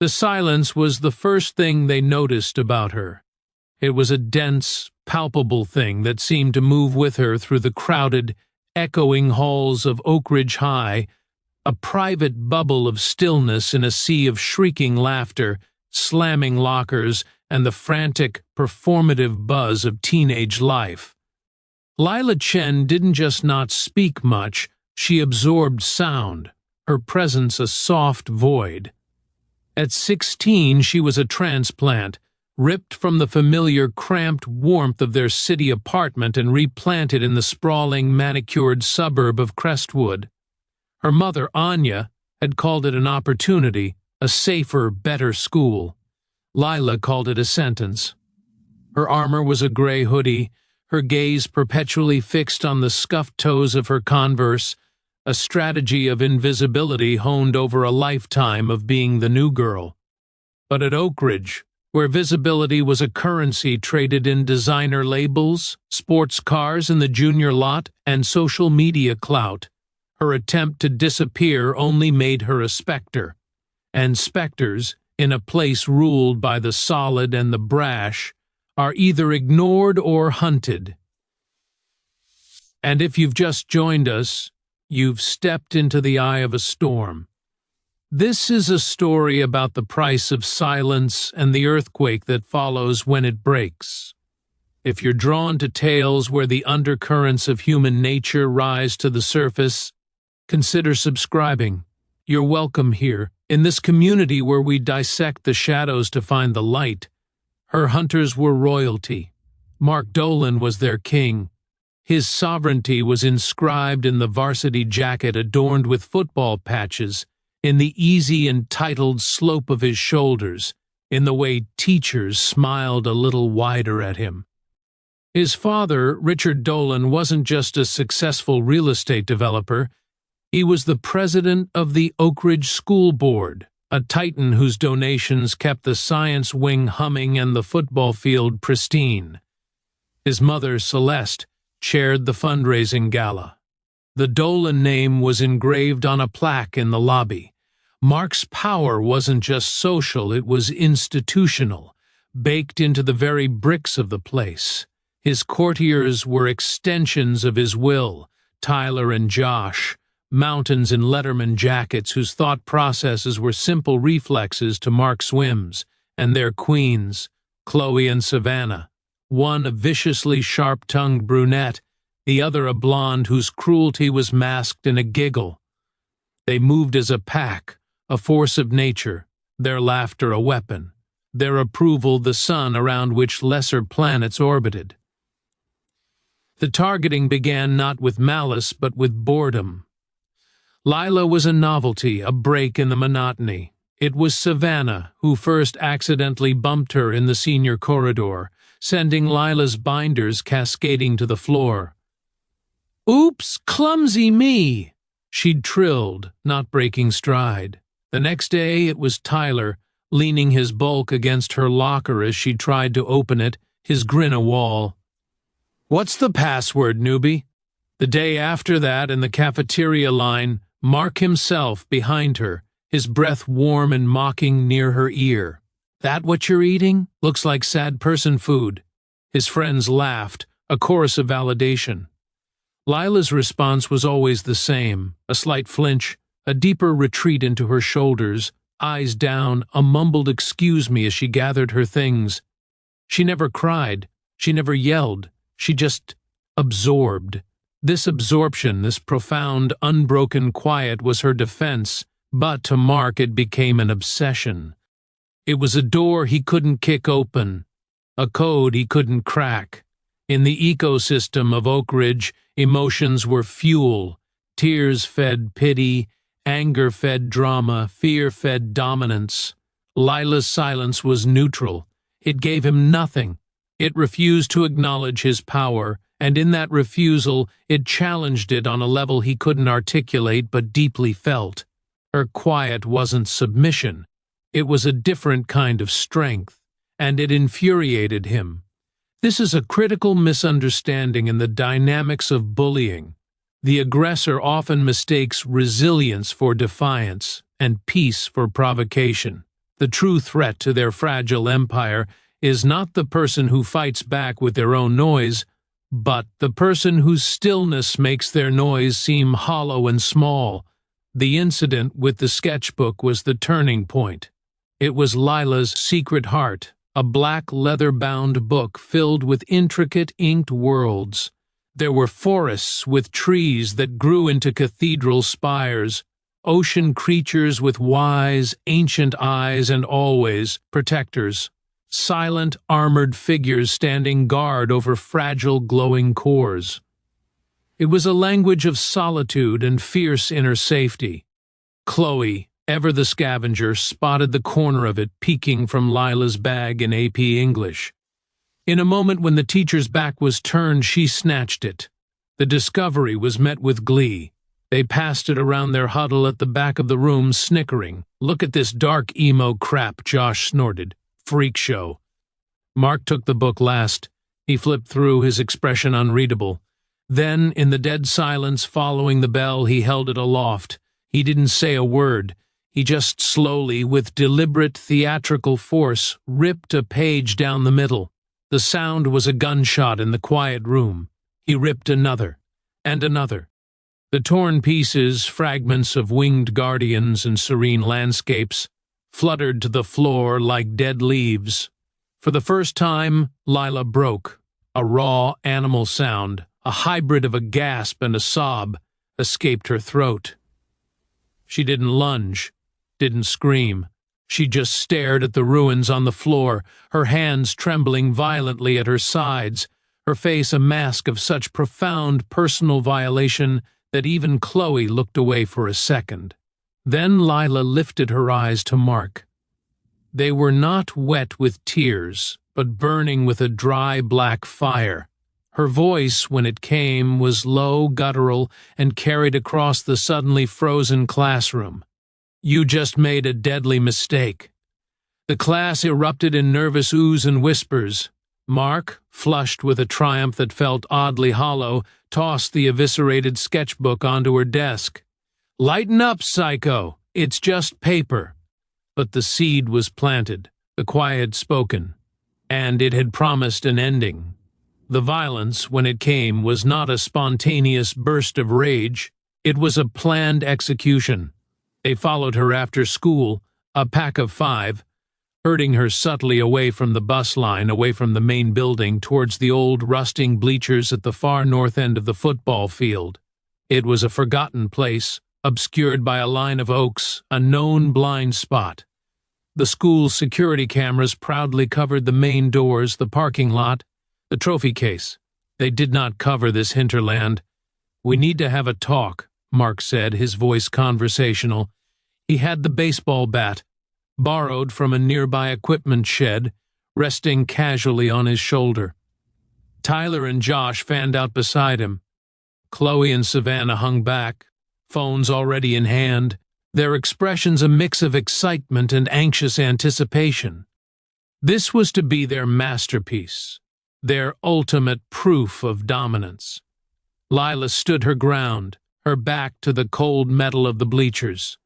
The silence was the first thing they noticed about her. It was a dense, palpable thing that seemed to move with her through the crowded, echoing halls of Oak Ridge High, a private bubble of stillness in a sea of shrieking laughter, slamming lockers, and the frantic, performative buzz of teenage life. Lila Chen didn't just not speak much, she absorbed sound, her presence a soft void. At 16, she was a transplant, ripped from the familiar cramped warmth of their city apartment and replanted in the sprawling, manicured suburb of Crestwood. Her mother, Anya, had called it an opportunity, a safer, better school. Lila called it a sentence. Her armor was a gray hoodie, her gaze perpetually fixed on the scuffed toes of her Converse, a strategy of invisibility honed over a lifetime of being the new girl. But at Oak Ridge, where visibility was a currency traded in designer labels, sports cars in the junior lot, and social media clout, her attempt to disappear only made her a specter. And specters, in a place ruled by the solid and the brash, are either ignored or hunted. And if you've just joined us, you've stepped into the eye of a storm. This is a story about the price of silence and the earthquake that follows when it breaks. If you're drawn to tales where the undercurrents of human nature rise to the surface, consider subscribing. You're welcome here, in this community where we dissect the shadows to find the light. Her hunters were royalty. Mark Dolan was their king. His sovereignty was inscribed in the varsity jacket adorned with football patches, in the easy entitled slope of his shoulders, in the way teachers smiled a little wider at him. His father, Richard Dolan, wasn't just a successful real estate developer. He was the president of the Oak Ridge School Board, a titan whose donations kept the science wing humming and the football field pristine. His mother, Celeste, chaired the fundraising gala. The Dolan name was engraved on a plaque in the lobby. Mark's power wasn't just social, it was institutional, baked into the very bricks of the place. His courtiers were extensions of his will, Tyler and Josh, mountains in Letterman jackets whose thought processes were simple reflexes to Mark's whims, and their queens, Chloe and Savannah, one a viciously sharp-tongued brunette, the other a blonde whose cruelty was masked in a giggle. They moved as a pack, a force of nature, their laughter a weapon, their approval the sun around which lesser planets orbited. The targeting began not with malice but with boredom. Lila was a novelty, a break in the monotony. It was Savannah who first accidentally bumped her in the senior corridor, sending Lila's binders cascading to the floor. "Oops, clumsy me!" she'd trilled, not breaking stride. The next day it was Tyler, leaning his bulk against her locker as she tried to open it, his grin a wall. "What's the password, newbie?" The day after that, in the cafeteria line, Mark himself behind her, his breath warm and mocking near her ear. "That what you're eating? Looks like sad person food." His friends laughed, a chorus of validation. Lila's response was always the same, a slight flinch, a deeper retreat into her shoulders, eyes down, a mumbled excuse me as she gathered her things. She never cried, she never yelled, she just absorbed. This absorption, this profound, unbroken quiet was her defense, but to Mark it became an obsession. It was a door he couldn't kick open, a code he couldn't crack. In the ecosystem of Oak Ridge, emotions were fuel. Tears fed pity, anger fed drama, fear fed dominance. Lila's silence was neutral. It gave him nothing. It refused to acknowledge his power, and in that refusal, it challenged it on a level he couldn't articulate but deeply felt. Her quiet wasn't submission. It was a different kind of strength, and it infuriated him. This is a critical misunderstanding in the dynamics of bullying. The aggressor often mistakes resilience for defiance and peace for provocation. The The true threat to their fragile empire is not the person who fights back with their own noise, but the person whose stillness makes their noise seem hollow and small. The incident with the sketchbook was the turning point. It was Lila's secret heart, a black leather-bound book filled with intricate inked worlds. There were forests with trees that grew into cathedral spires, ocean creatures with wise, ancient eyes and always protectors, silent, armored figures standing guard over fragile, glowing cores. It was a language of solitude and fierce inner safety. Chloe, ever the scavenger, spotted the corner of it peeking from Lila's bag in AP English. In a moment when the teacher's back was turned, she snatched it. The discovery was met with glee. They passed it around their huddle at the back of the room, snickering. "Look at this dark emo crap," Josh snorted. "Freak show." Mark took the book last. He flipped through, his expression unreadable. Then, in the dead silence following the bell, he held it aloft. He didn't say a word. He just slowly, with deliberate theatrical force, ripped a page down the middle. The sound was a gunshot in the quiet room. He ripped another, and another. The torn pieces, fragments of winged guardians and serene landscapes, fluttered to the floor like dead leaves. For the first time, Lila broke. A raw animal sound, a hybrid of a gasp and a sob, escaped her throat. She didn't lunge, didn't scream. She just stared at the ruins on the floor, her hands trembling violently at her sides, her face a mask of such profound personal violation that even Chloe looked away for a second. Then Lila lifted her eyes to Mark. They were not wet with tears, but burning with a dry black fire. Her voice, when it came, was low, guttural, and carried across the suddenly frozen classroom. "You just made a deadly mistake." The class erupted in nervous oohs and whispers. Mark, flushed with a triumph that felt oddly hollow, tossed the eviscerated sketchbook onto her desk. "Lighten up, psycho. It's just paper." But the seed was planted, the quiet spoken, and it had promised an ending. The violence, when it came, was not a spontaneous burst of rage. It was a planned execution. They followed her after school, a pack of 5, herding her subtly away from the bus line, away from the main building, towards the old rusting bleachers at the far north end of the football field. It was a forgotten place, obscured by a line of oaks, a known blind spot. The school's security cameras proudly covered the main doors, the parking lot, the trophy case. They did not cover this hinterland. "We need to have a talk," Mark said, his voice conversational. He had the baseball bat, borrowed from a nearby equipment shed, resting casually on his shoulder. Tyler and Josh fanned out beside him. Chloe and Savannah hung back, phones already in hand, their expressions a mix of excitement and anxious anticipation. This was to be their masterpiece, their ultimate proof of dominance. Lila stood her ground, her back to the cold metal of the bleachers.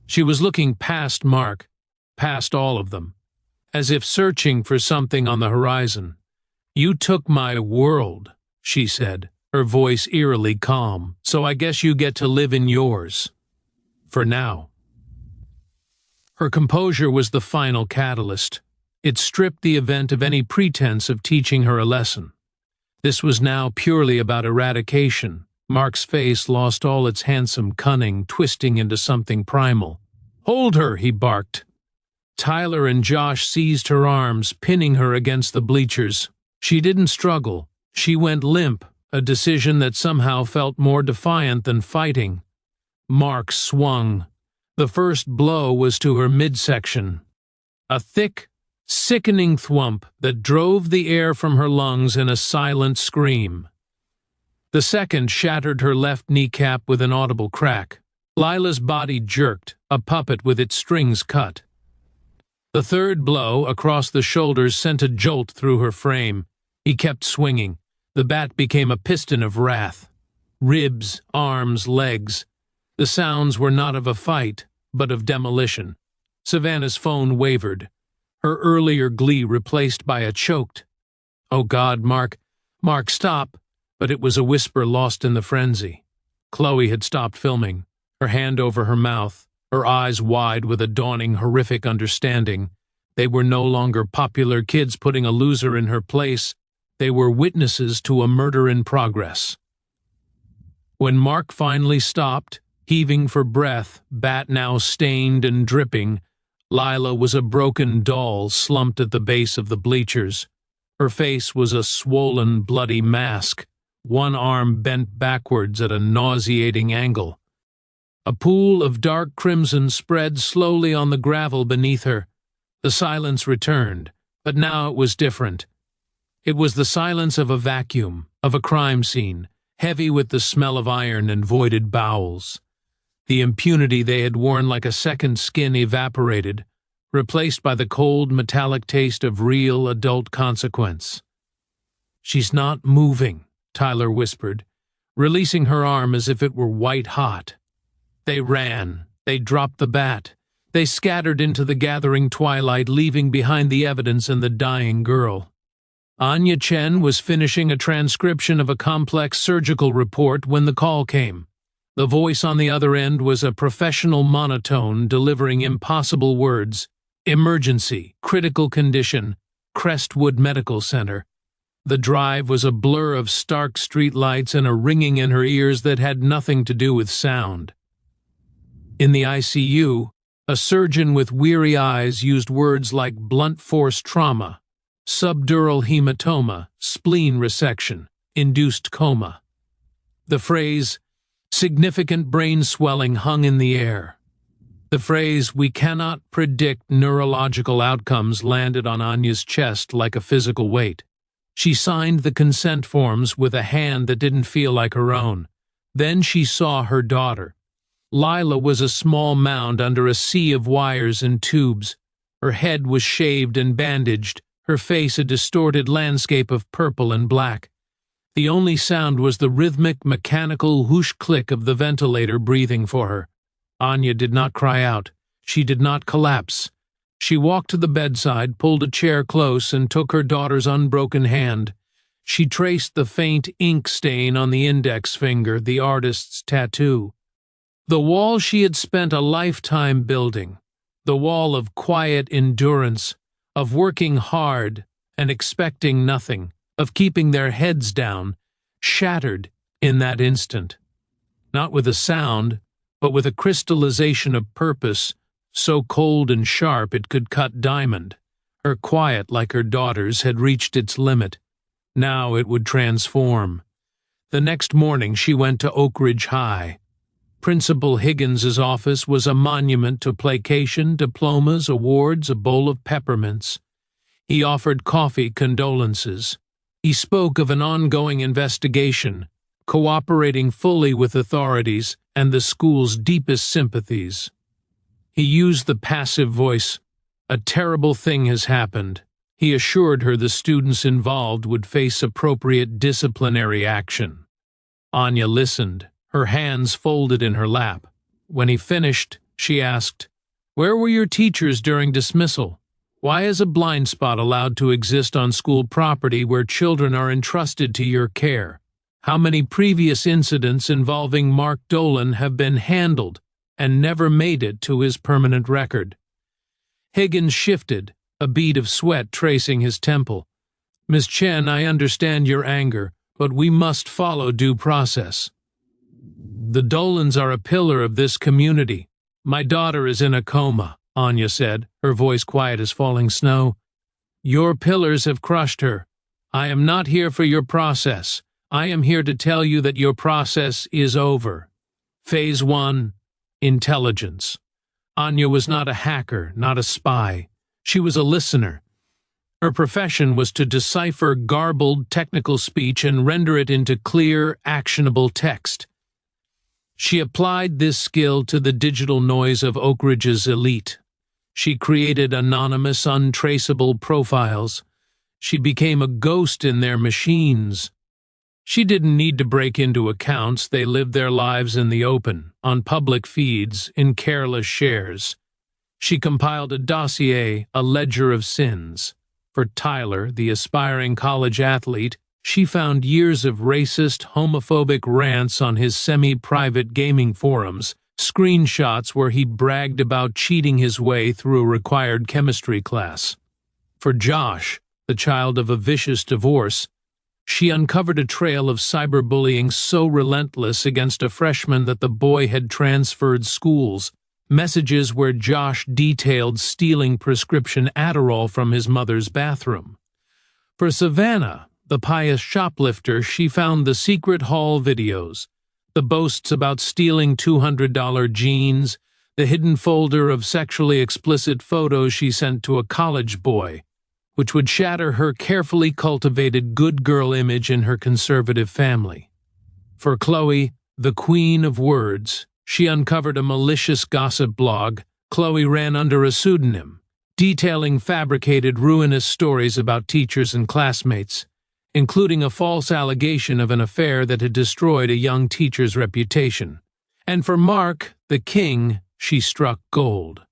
She was looking past Mark, past all of them, as if searching for something on the horizon. "You took my world," she said, her voice eerily calm, "so I guess you get to live in yours. For now." Her composure was the final catalyst. It stripped the event of any pretense of teaching her a lesson. This was now purely about eradication. Mark's face lost all its handsome cunning, twisting into something primal. "Hold her," he barked. Tyler and Josh seized her arms, pinning her against the bleachers. She didn't struggle. She went limp, a decision that somehow felt more defiant than fighting. Mark swung. The first blow was to her midsection. A thick, sickening thwump that drove the air from her lungs in a silent scream. The second shattered her left kneecap with an audible crack. Lila's body jerked, a puppet with its strings cut. The third blow, across the shoulders, sent a jolt through her frame. He kept swinging. The bat became a piston of wrath. Ribs, arms, legs. The sounds were not of a fight, but of demolition. Savannah's phone wavered, her earlier glee replaced by a choked, "Oh God, Mark, Mark, stop!" But it was a whisper lost in the frenzy. Chloe had stopped filming, her hand over her mouth, her eyes wide with a dawning horrific understanding. They were no longer popular kids putting a loser in her place. They were witnesses to a murder in progress. When Mark finally stopped, heaving for breath, bat now stained and dripping, Lila was a broken doll slumped at the base of the bleachers. Her face was a swollen, bloody mask, one arm bent backwards at a nauseating angle. A pool of dark crimson spread slowly on the gravel beneath her. The silence returned, but now it was different. It was the silence of a vacuum, of a crime scene, heavy with the smell of iron and voided bowels. The impunity they had worn like a second skin evaporated, replaced by the cold, metallic taste of real adult consequence. "She's not moving," Tyler whispered, releasing her arm as if it were white-hot. They ran. They dropped the bat. They scattered into the gathering twilight, leaving behind the evidence and the dying girl. Anya Chen was finishing a transcription of a complex surgical report when the call came. The voice on the other end was a professional monotone delivering impossible words. "Emergency, critical condition, Crestwood Medical Center." The drive was a blur of stark streetlights and a ringing in her ears that had nothing to do with sound. In the ICU, a surgeon with weary eyes used words like blunt force trauma, subdural hematoma, spleen resection, induced coma. The phrase, significant brain swelling, hung in the air. The phrase, "we cannot predict neurological outcomes," landed on Anya's chest like a physical weight. She signed the consent forms with a hand that didn't feel like her own. Then she saw her daughter. Lila was a small mound under a sea of wires and tubes. Her head was shaved and bandaged, her face a distorted landscape of purple and black. The only sound was the rhythmic, mechanical whoosh-click of the ventilator breathing for her. Anya did not cry out. She did not collapse. She walked to the bedside, pulled a chair close, and took her daughter's unbroken hand. She traced the faint ink stain on the index finger, the artist's tattoo. The wall she had spent a lifetime building, the wall of quiet endurance, of working hard and expecting nothing, of keeping their heads down, shattered in that instant. Not with a sound, but with a crystallization of purpose, so cold and sharp it could cut diamond. Her quiet, like her daughter's, had reached its limit. Now it would transform. The next morning she went to Oak Ridge High. Principal Higgins's office was a monument to placation, diplomas, awards, a bowl of peppermints. He offered coffee condolences. He spoke of an ongoing investigation, cooperating fully with authorities and the school's deepest sympathies. He used the passive voice. "A terrible thing has happened." He assured her the students involved would face appropriate disciplinary action. Anya listened, her hands folded in her lap. When he finished, she asked, "Where were your teachers during dismissal? Why is a blind spot allowed to exist on school property where children are entrusted to your care? How many previous incidents involving Mark Dolan have been handled and never made it to his permanent record?" Higgins shifted, a bead of sweat tracing his temple. "Miss Chen, I understand your anger, but we must follow due process. The Dolans are a pillar of this community. My daughter is in a coma," Anya said, her voice quiet as falling snow. "Your pillars have crushed her. I am not here for your process. I am here to tell you that your process is over. Phase 1, intelligence." Anya was not a hacker, not a spy. She was a listener. Her profession was to decipher garbled technical speech and render it into clear, actionable text. She applied this skill to the digital noise of Oak Ridge's elite. She created anonymous, untraceable profiles. She became a ghost in their machines. She didn't need to break into accounts. They lived their lives in the open, on public feeds, in careless shares. She compiled a dossier, a ledger of sins. For Tyler, the aspiring college athlete, she found years of racist, homophobic rants on his semi-private gaming forums, screenshots where he bragged about cheating his way through a required chemistry class. For Josh, the child of a vicious divorce, she uncovered a trail of cyberbullying so relentless against a freshman that the boy had transferred schools, messages where Josh detailed stealing prescription Adderall from his mother's bathroom. For Savannah, the pious shoplifter, she found the secret haul videos, the boasts about stealing $200 jeans, the hidden folder of sexually explicit photos she sent to a college boy, which would shatter her carefully cultivated good girl image in her conservative family. For Chloe, the queen of words, she uncovered a malicious gossip blog. Chloe ran under a pseudonym, detailing fabricated ruinous stories about teachers and classmates, including a false allegation of an affair that had destroyed a young teacher's reputation. And for Mark, the king, she struck gold.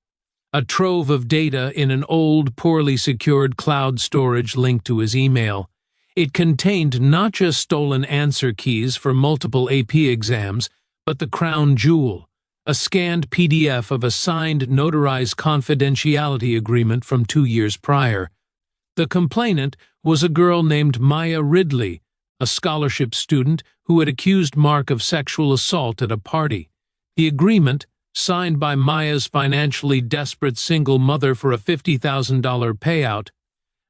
A trove of data in an old, poorly secured cloud storage linked to his email. It contained not just stolen answer keys for multiple AP exams, but the crown jewel, a scanned PDF of a signed, notarized confidentiality agreement from 2 years prior. The complainant was a girl named Maya Ridley, a scholarship student who had accused Mark of sexual assault at a party. The agreement, signed by Maya's financially desperate single mother for a $50,000 payout,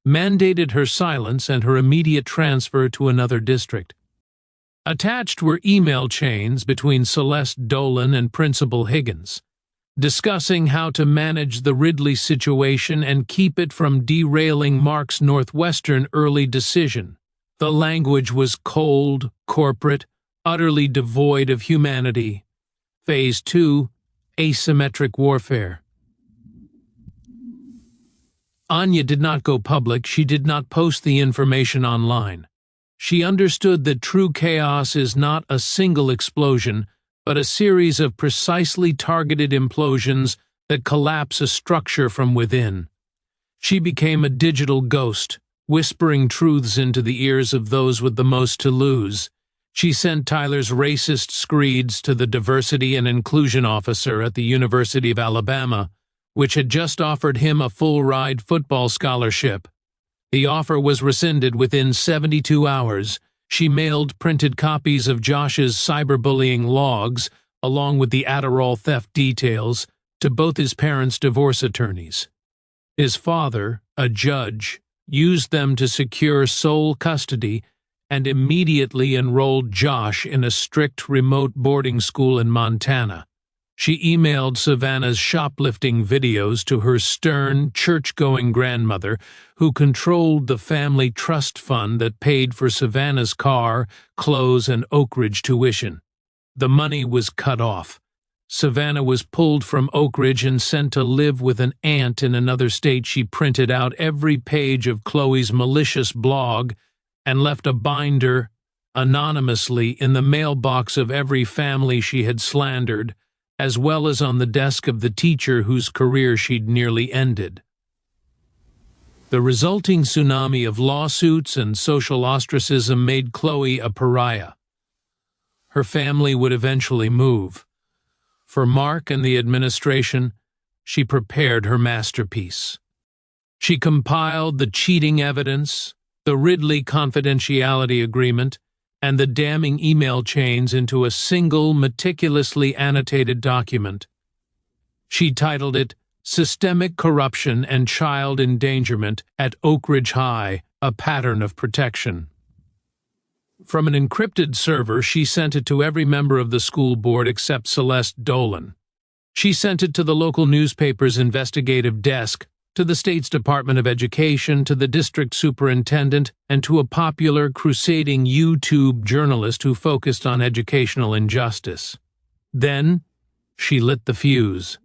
mandated her silence and her immediate transfer to another district. Attached were email chains between Celeste Dolan and Principal Higgins, discussing how to manage the Ridley situation and keep it from derailing Mark's Northwestern early decision. The language was cold, corporate, utterly devoid of humanity. Phase 2, asymmetric warfare. Anya did not go public. She did not post the information online. She understood that true chaos is not a single explosion, but a series of precisely targeted implosions that collapse a structure from within. She became a digital ghost, whispering truths into the ears of those with the most to lose. She sent Tyler's racist screeds to the diversity and inclusion officer at the University of Alabama, which had just offered him a full-ride football scholarship. The offer was rescinded within 72 hours. She mailed printed copies of Josh's cyberbullying logs, along with the Adderall theft details, to both his parents' divorce attorneys. His father, a judge, used them to secure sole custody and immediately enrolled Josh in a strict remote boarding school in Montana. She emailed Savannah's shoplifting videos to her stern, church-going grandmother, who controlled the family trust fund that paid for Savannah's car, clothes, and Oak Ridge tuition. The money was cut off. Savannah was pulled from Oak Ridge and sent to live with an aunt in another state. She printed out every page of Chloe's malicious blog and left a binder anonymously in the mailbox of every family she had slandered, as well as on the desk of the teacher whose career she'd nearly ended. The resulting tsunami of lawsuits and social ostracism made Chloe a pariah. Her family would eventually move. For Mark and the administration, she prepared her masterpiece. She compiled the cheating evidence, the Ridley confidentiality agreement, and the damning email chains into a single, meticulously annotated document. She titled it Systemic Corruption and Child Endangerment at Oak Ridge High, a Pattern of Protection. From an encrypted server, she sent it to every member of the school board except Celeste Dolan. She sent it to the local newspaper's investigative desk, to the state's Department of Education, to the district superintendent, and to a popular, crusading YouTube journalist who focused on educational injustice. Then, she lit the fuse.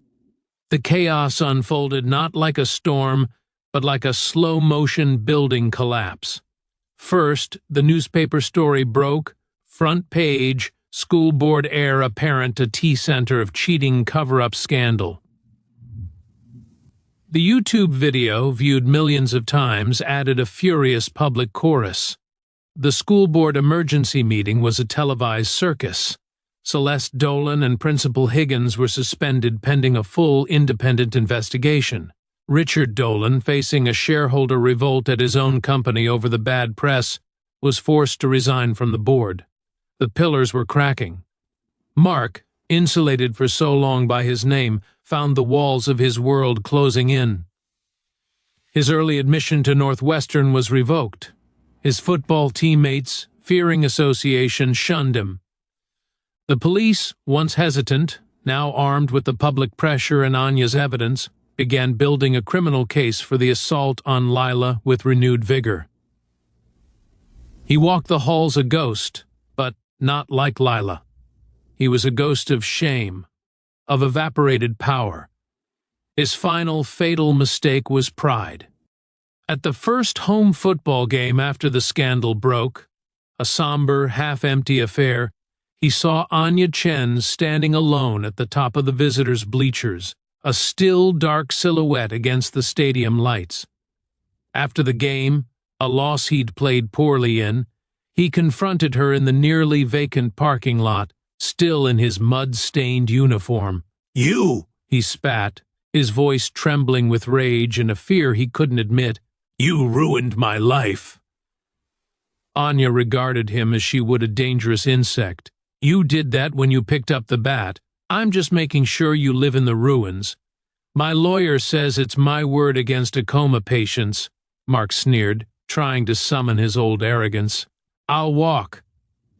The chaos unfolded not like a storm, but like a slow-motion building collapse. First, the newspaper story broke, front page, school board heir apparent a T-center of cheating cover-up scandal. The YouTube video, viewed millions of times, added a furious public chorus. The school board emergency meeting was a televised circus. Celeste Dolan and Principal Higgins were suspended pending a full independent investigation. Richard Dolan, facing a shareholder revolt at his own company over the bad press, was forced to resign from the board. The pillars were cracking. Mark, insulated for so long by his name, found the walls of his world closing in. His early admission to Northwestern was revoked. His football teammates, fearing association, shunned him. The police, once hesitant, now armed with the public pressure and Anya's evidence, began building a criminal case for the assault on Lila with renewed vigor. He walked the halls a ghost, but not like Lila. He was a ghost of shame, of evaporated power. His final fatal mistake was pride. At the first home football game after the scandal broke, a somber, half-empty affair, he saw Anya Chen standing alone at the top of the visitors' bleachers, a still, dark silhouette against the stadium lights. After the game, a loss he'd played poorly in, he confronted her in the nearly vacant parking lot, still in his mud-stained uniform. "You!" he spat, his voice trembling with rage and a fear he couldn't admit. "You ruined my life." Anya regarded him as she would a dangerous insect. "You did that when you picked up the bat. I'm just making sure you live in the ruins. My lawyer says it's my word against a coma patient's," Mark sneered, trying to summon his old arrogance. "I'll walk.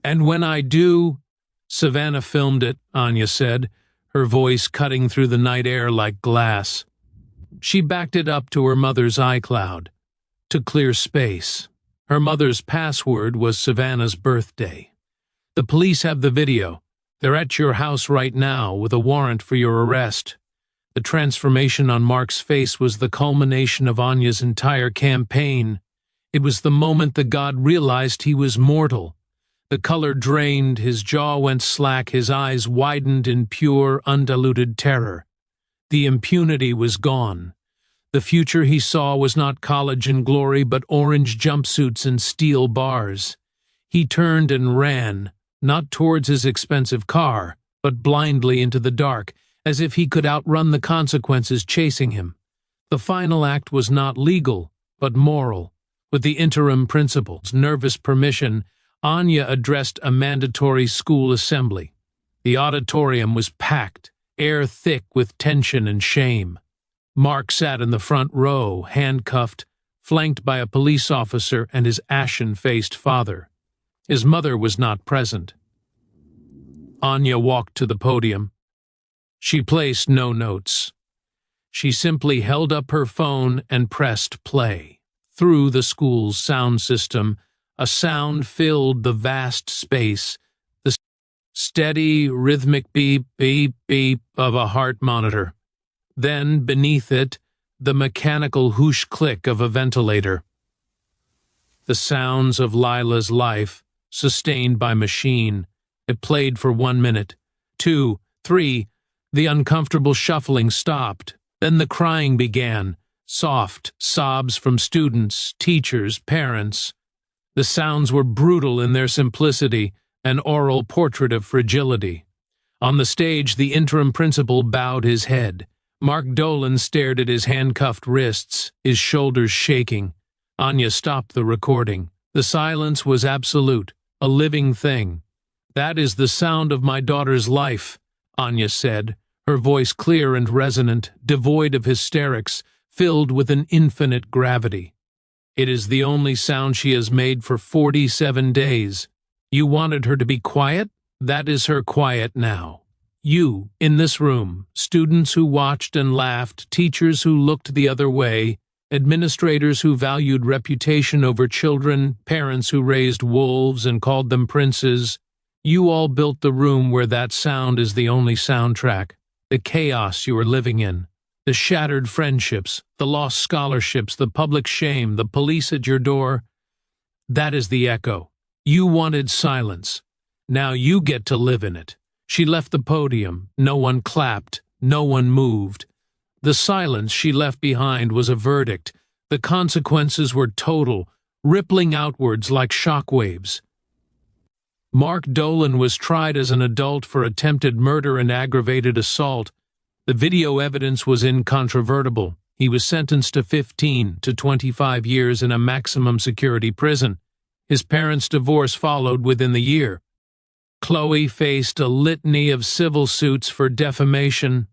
And when I do—" "Savannah filmed it," Anya said, her voice cutting through the night air like glass. She backed it up to her mother's iCloud, to clear space. Her mother's password was Savannah's birthday. "The police have the video. They're at your house right now with a warrant for your arrest." The transformation on Mark's face was the culmination of Anya's entire campaign. It was the moment the god realized he was mortal. The color drained, his jaw went slack, his eyes widened in pure, undiluted terror. The impunity was gone. The future he saw was not college and glory, but orange jumpsuits and steel bars. He turned and ran, not towards his expensive car, but blindly into the dark, as if he could outrun the consequences chasing him. The final act was not legal, but moral. With the interim principal's nervous permission, Anya addressed a mandatory school assembly. The auditorium was packed, air thick with tension and shame. Mark sat in the front row, handcuffed, flanked by a police officer and his ashen-faced father. His mother was not present. Anya walked to the podium. She placed no notes. She simply held up her phone and pressed play. Through the school's sound system, a sound filled the vast space, the steady, rhythmic beep, beep, beep of a heart monitor. Then, beneath it, the mechanical whoosh-click of a ventilator. The sounds of Lila's life, sustained by machine. It played for 1 minute, 2, 3. The uncomfortable shuffling stopped. Then the crying began, soft sobs from students, teachers, parents. The sounds were brutal in their simplicity, an oral portrait of fragility. On the stage, the interim principal bowed his head. Mark Dolan stared at his handcuffed wrists, his shoulders shaking. Anya stopped the recording. The silence was absolute, a living thing. "That is the sound of my daughter's life," Anya said, her voice clear and resonant, devoid of hysterics, filled with an infinite gravity. "It is the only sound she has made for 47 days. You wanted her to be quiet? That is her quiet now. You, in this room, students who watched and laughed, teachers who looked the other way, administrators who valued reputation over children, parents who raised wolves and called them princes, you all built the room where that sound is the only soundtrack. The chaos you are living in, the shattered friendships, the lost scholarships, the public shame, the police at your door. That is the echo. You wanted silence. Now you get to live in it." She left the podium. No one clapped. No one moved. The silence she left behind was a verdict. The consequences were total, rippling outwards like shockwaves. Mark Dolan was tried as an adult for attempted murder and aggravated assault. The video evidence was incontrovertible. He was sentenced to 15 to 25 years in a maximum security prison. His parents' divorce followed within the year. Chloe faced a litany of civil suits for defamation.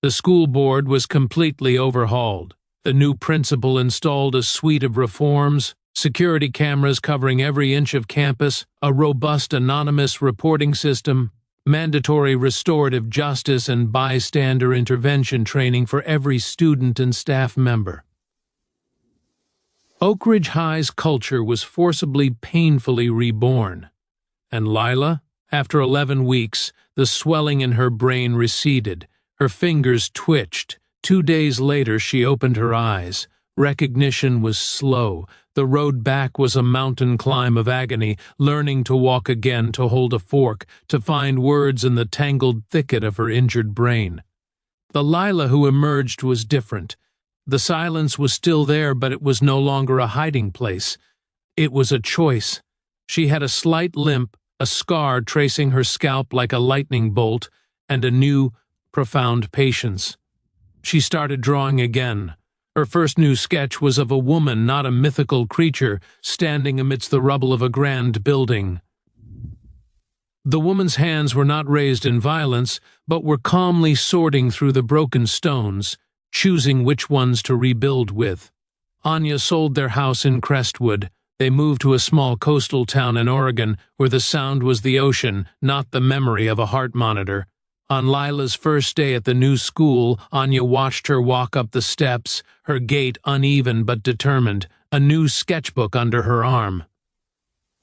The school board was completely overhauled. The new principal installed a suite of reforms: security cameras covering every inch of campus, a robust anonymous reporting system, mandatory restorative justice and bystander intervention training for every student and staff member. Oak Ridge High's culture was forcibly, painfully reborn. And Lila, after 11 weeks, the swelling in her brain receded. Her fingers twitched. 2 days later, she opened her eyes. Recognition was slow. The road back was a mountain climb of agony, learning to walk again, to hold a fork, to find words in the tangled thicket of her injured brain. The Lila who emerged was different. The silence was still there, but it was no longer a hiding place. It was a choice. She had a slight limp, a scar tracing her scalp like a lightning bolt, and a new, profound patience. She started drawing again. Her first new sketch was of a woman, not a mythical creature, standing amidst the rubble of a grand building. The woman's hands were not raised in violence, but were calmly sorting through the broken stones, choosing which ones to rebuild with. Anya sold their house in Crestwood. They moved to a small coastal town in Oregon, where the sound was the ocean, not the memory of a heart monitor. On Lila's first day at the new school, Anya watched her walk up the steps, her gait uneven but determined, a new sketchbook under her arm.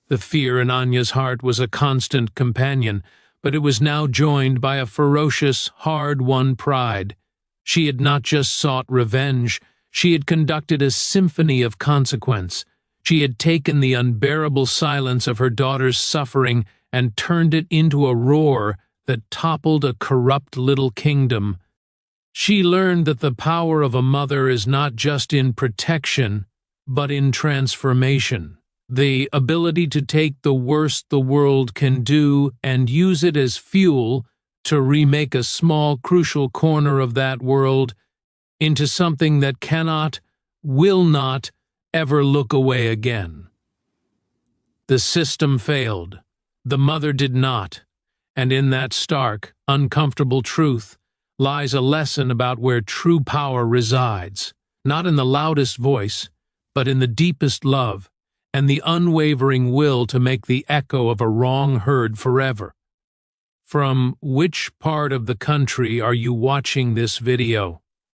The fear in Anya's heart was a constant companion, but it was now joined by a ferocious, hard-won pride. She had not just sought revenge, she had conducted a symphony of consequence. She had taken the unbearable silence of her daughter's suffering and turned it into a roar that toppled a corrupt little kingdom. She learned that the power of a mother is not just in protection, but in transformation. The ability to take the worst the world can do and use it as fuel to remake a small, crucial corner of that world into something that cannot, will not, ever look away again. The system failed. The mother did not. And in that stark, uncomfortable truth lies a lesson about where true power resides, not in the loudest voice, but in the deepest love and the unwavering will to make the echo of a wrong heard forever. From which part of the country are you watching this video?